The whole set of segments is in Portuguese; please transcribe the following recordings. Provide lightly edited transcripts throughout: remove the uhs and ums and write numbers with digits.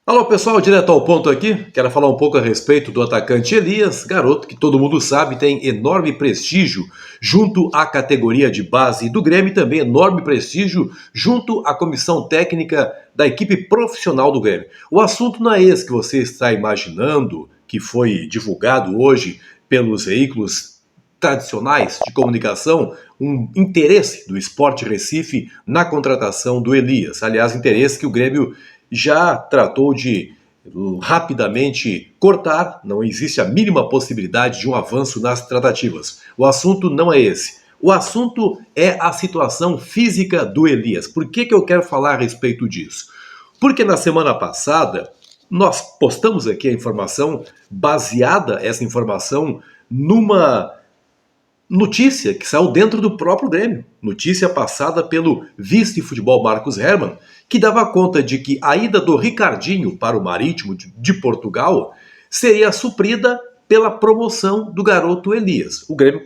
Alô pessoal, direto ao ponto aqui, quero falar um pouco a respeito do atacante Elias, garoto que todo mundo sabe tem enorme prestígio junto à categoria de base do Grêmio e também enorme prestígio junto à comissão técnica da equipe profissional do Grêmio. O assunto não é esse que você está imaginando, que foi divulgado hoje pelos veículos tradicionais de comunicação, um interesse do Sport Recife na contratação do Elias. Aliás, interesse que o Grêmio já tratou de rapidamente cortar, não existe a mínima possibilidade de um avanço nas tratativas. O assunto não é esse. O assunto é a situação física do Elias. Por que eu quero falar a respeito disso? Porque na semana passada nós postamos aqui a informação baseada, essa informação, numa notícia que saiu dentro do próprio Grêmio, notícia passada pelo vice-futebol Marcos Hermann, que dava conta de que a ida do Ricardinho para o Marítimo de Portugal seria suprida pela promoção do garoto Elias. O Grêmio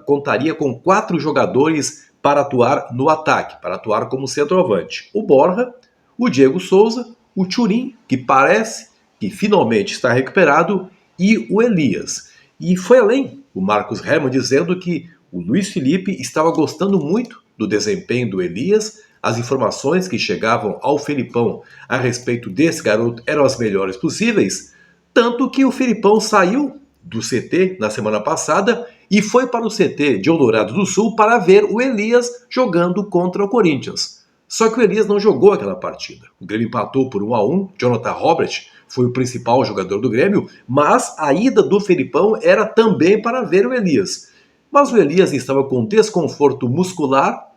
contaria com 4 jogadores para atuar no ataque, para atuar como centroavante. O Borja, o Diego Souza, o Thuram, que parece que finalmente está recuperado, e o Elias. E foi além, o Marcos Hermann dizendo que o Luiz Felipe estava gostando muito do desempenho do Elias, as informações que chegavam ao Felipão a respeito desse garoto eram as melhores possíveis, tanto que o Felipão saiu do CT na semana passada e foi para o CT de Eldorado do Sul para ver o Elias jogando contra o Corinthians. Só que o Elias não jogou aquela partida. O Grêmio empatou por 1-1, Jonathan Robert foi o principal jogador do Grêmio, mas a ida do Felipão era também para ver o Elias. Mas o Elias estava com desconforto muscular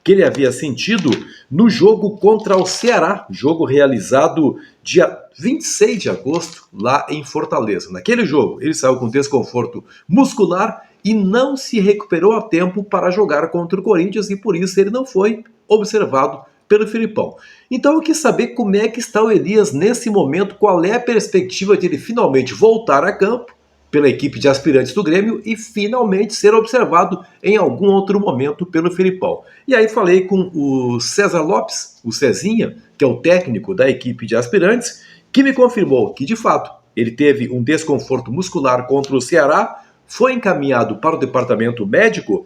que ele havia sentido no jogo contra o Ceará, jogo realizado dia 26 de agosto, lá em Fortaleza. Naquele jogo, ele saiu com desconforto muscular e não se recuperou a tempo para jogar contra o Corinthians e por isso ele não foi observado pelo Felipão. Então eu quis saber como é que está o Elias nesse momento, qual é a perspectiva de ele finalmente voltar a campo pela equipe de aspirantes do Grêmio e finalmente ser observado em algum outro momento pelo Felipão. E aí falei com o César Lopes, o Cezinha, que é o técnico da equipe de aspirantes, que me confirmou que, de fato, ele teve um desconforto muscular contra o Ceará, foi encaminhado para o departamento médico,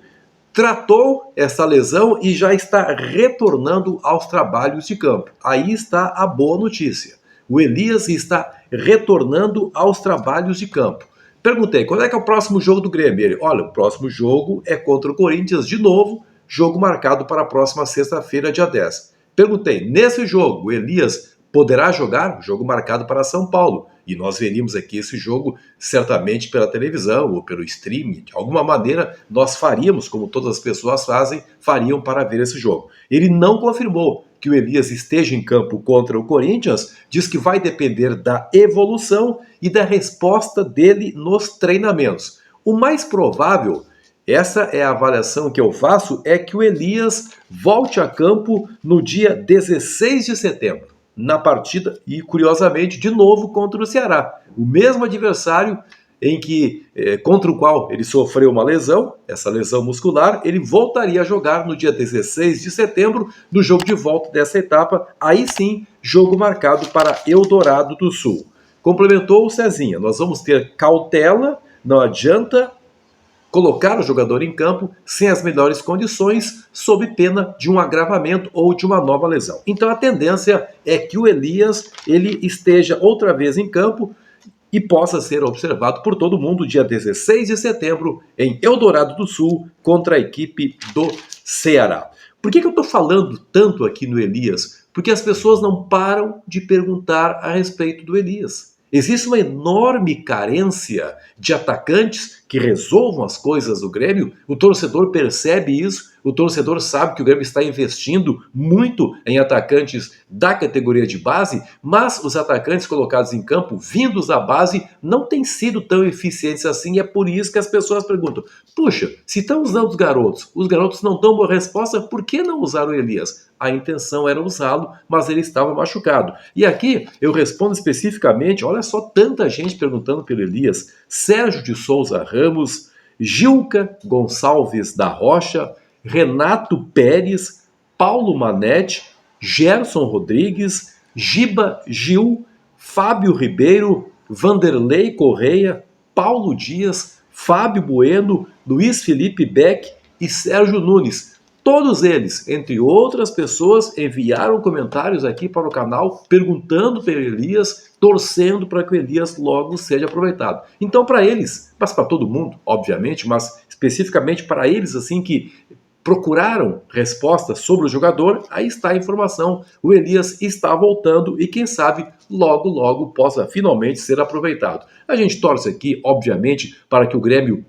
tratou essa lesão e já está retornando aos trabalhos de campo. Aí está a boa notícia. O Elias está retornando aos trabalhos de campo. Perguntei, quando é que é o próximo jogo do Grêmio? Ele, olha, o próximo jogo é contra o Corinthians de novo, jogo marcado para a próxima sexta-feira, dia 10. Perguntei, nesse jogo, o Elias poderá jogar? Jogo marcado para São Paulo. E nós veríamos aqui esse jogo certamente pela televisão ou pelo streaming. De alguma maneira, nós faríamos, como todas as pessoas fariam para ver esse jogo. Ele não confirmou que o Elias esteja em campo contra o Corinthians, diz que vai depender da evolução e da resposta dele nos treinamentos. O mais provável, essa é a avaliação que eu faço, é que o Elias volte a campo no dia 16 de setembro, na partida, e curiosamente, de novo contra o Ceará. O mesmo adversário contra o qual ele sofreu uma lesão, essa lesão muscular, ele voltaria a jogar no dia 16 de setembro, no jogo de volta dessa etapa, aí sim, jogo marcado para Eldorado do Sul. Complementou o Cezinha, nós vamos ter cautela, não adianta colocar o jogador em campo sem as melhores condições, sob pena de um agravamento ou de uma nova lesão. Então a tendência é que o Elias ele esteja outra vez em campo e possa ser observado por todo mundo dia 16 de setembro em Eldorado do Sul contra a equipe do Ceará. Por que eu estou falando tanto aqui no Elias? Porque as pessoas não param de perguntar a respeito do Elias. Existe uma enorme carência de atacantes que resolvam as coisas do Grêmio. O torcedor percebe isso, o torcedor sabe que o Grêmio está investindo muito em atacantes da categoria de base, mas os atacantes colocados em campo, vindos da base, não têm sido tão eficientes assim, e é por isso que as pessoas perguntam, puxa, se estão usando os garotos não dão boa resposta, por que não usar o Elias? A intenção era usá-lo, mas ele estava machucado. E aqui eu respondo especificamente, olha só tanta gente perguntando pelo Elias, Sérgio de Souza Ramos, Gilca Gonçalves da Rocha, Renato Pérez, Paulo Manete, Gerson Rodrigues, Giba Gil, Fábio Ribeiro, Vanderlei Correia, Paulo Dias, Fábio Bueno, Luiz Felipe Beck e Sérgio Nunes. Todos eles, entre outras pessoas, enviaram comentários aqui para o canal perguntando para Elias, torcendo para que o Elias logo seja aproveitado. Então, para eles, mas para todo mundo, obviamente, mas especificamente para eles, assim, que procuraram respostas sobre o jogador, aí está a informação. O Elias está voltando e quem sabe logo, logo possa finalmente ser aproveitado. A gente torce aqui, obviamente, para que o Grêmio,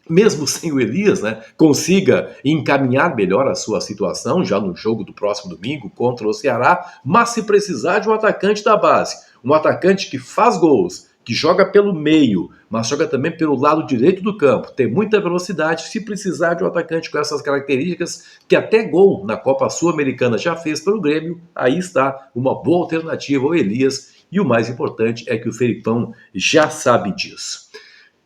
mesmo sem o Elias, né, consiga encaminhar melhor a sua situação já no jogo do próximo domingo contra o Ceará, mas se precisar de um atacante da base, um atacante que faz gols, que joga pelo meio, mas joga também pelo lado direito do campo, tem muita velocidade, se precisar de um atacante com essas características, que até gol na Copa Sul-Americana já fez pelo Grêmio, aí está uma boa alternativa ao Elias, e o mais importante é que o Felipão já sabe disso.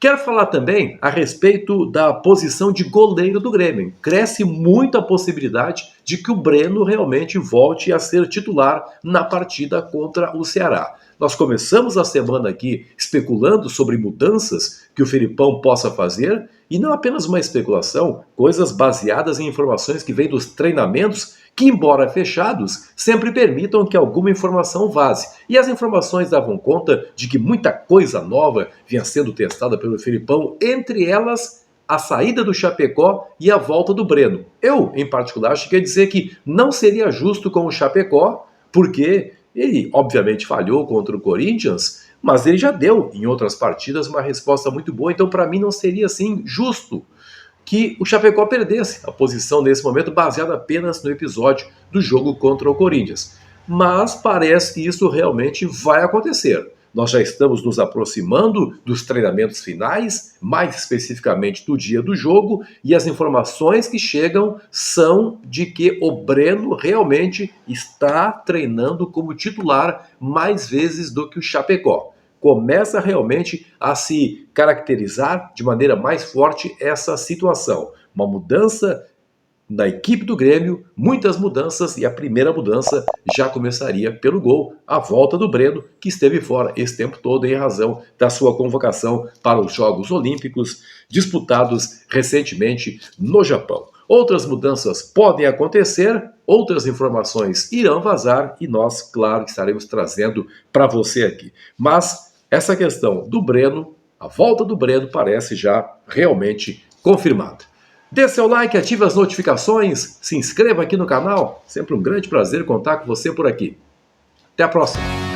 Quero falar também a respeito da posição de goleiro do Grêmio. Cresce muito a possibilidade de que o Breno realmente volte a ser titular na partida contra o Ceará. Nós começamos a semana aqui especulando sobre mudanças que o Felipão possa fazer, e não apenas uma especulação, coisas baseadas em informações que vêm dos treinamentos, que, embora fechados, sempre permitam que alguma informação vaze. E as informações davam conta de que muita coisa nova vinha sendo testada pelo Felipão, entre elas a saída do Chapecó e a volta do Breno. Eu, em particular, cheguei a dizer que não seria justo com o Chapecó, porque ele, obviamente, falhou contra o Corinthians, mas ele já deu, em outras partidas, uma resposta muito boa, então para mim não seria, assim, justo que o Chapecó perdesse a posição nesse momento, baseada apenas no episódio do jogo contra o Corinthians. Mas parece que isso realmente vai acontecer. Nós já estamos nos aproximando dos treinamentos finais, mais especificamente do dia do jogo, e as informações que chegam são de que o Breno realmente está treinando como titular mais vezes do que o Chapecó. Começa realmente a se caracterizar de maneira mais forte essa situação. Uma mudança na equipe do Grêmio, muitas mudanças, e a primeira mudança já começaria pelo gol, a volta do Breno, que esteve fora esse tempo todo em razão da sua convocação para os Jogos Olímpicos disputados recentemente no Japão. Outras mudanças podem acontecer, outras informações irão vazar e nós, claro, estaremos trazendo para você aqui. Mas essa questão do Breno, a volta do Breno, parece já realmente confirmada. Dê seu like, ative as notificações, se inscreva aqui no canal. Sempre um grande prazer contar com você por aqui. Até a próxima!